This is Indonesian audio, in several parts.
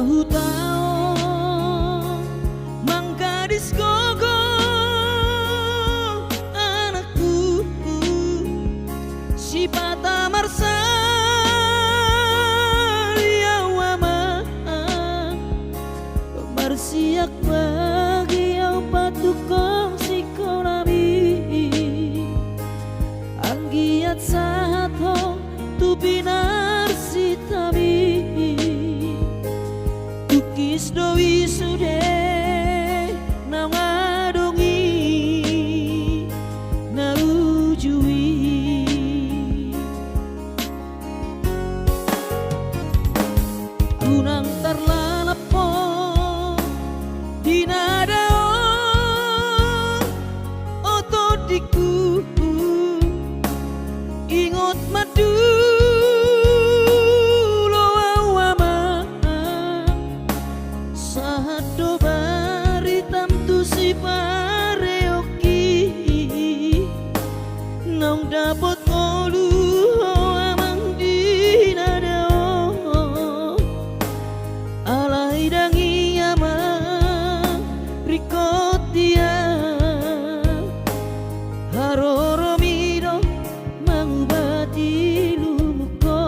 tahu mang gadis gogo anakku si pata marsa liawama marsiak bagi au patukong si konami anggiat sahat ho tu binar si tabi tukis doi sude na ngadongi na ujui kunang terlalapo dinadao otodiku ingot madu sahado baritam tu si pareoki nong dapot ngolu amang dinadao alai dangi amang rikotia haroro miro mangubati lumuko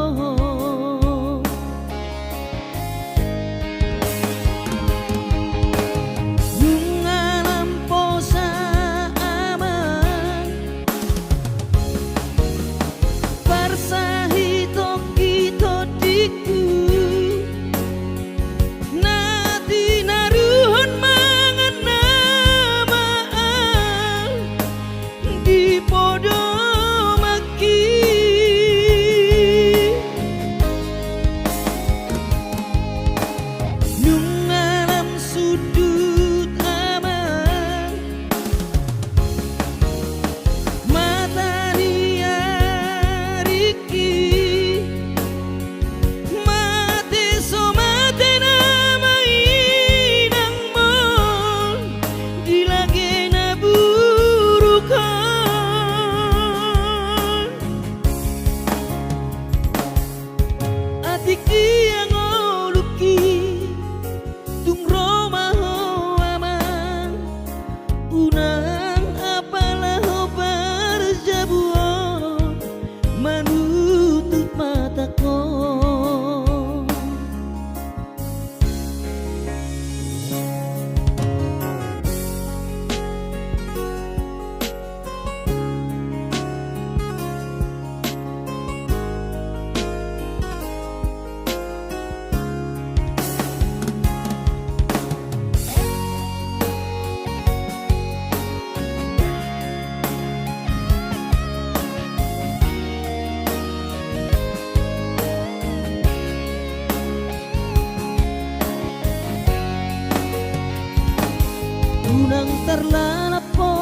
kunang terlalapo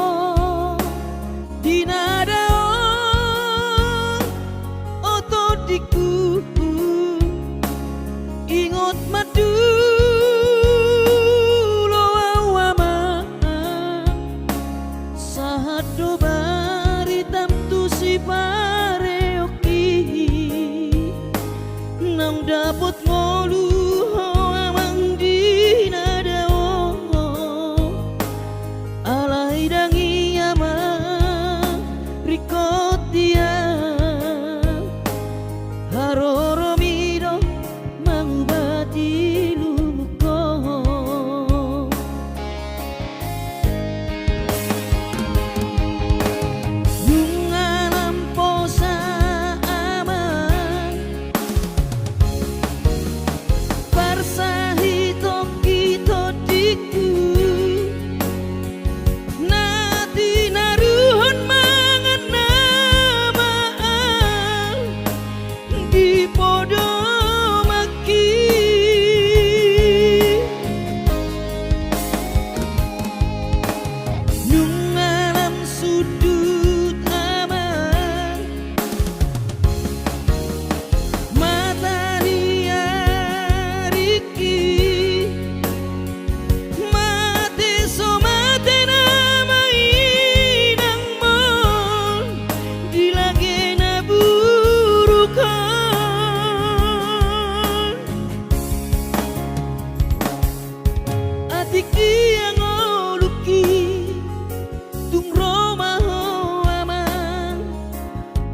dinadao otodiku ingot madu loawama sahado baritam tu si pareoki nang dapot ngolu amang dinadao alai dangi amang rikotia haroro miro mangubati lumuko bunga lamposa amang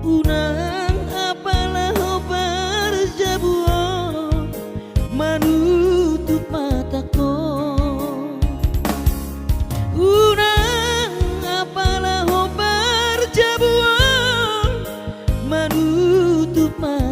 Unang apalah berjabuo menutup mataku. Unang apalah berjabuo menutup mataku.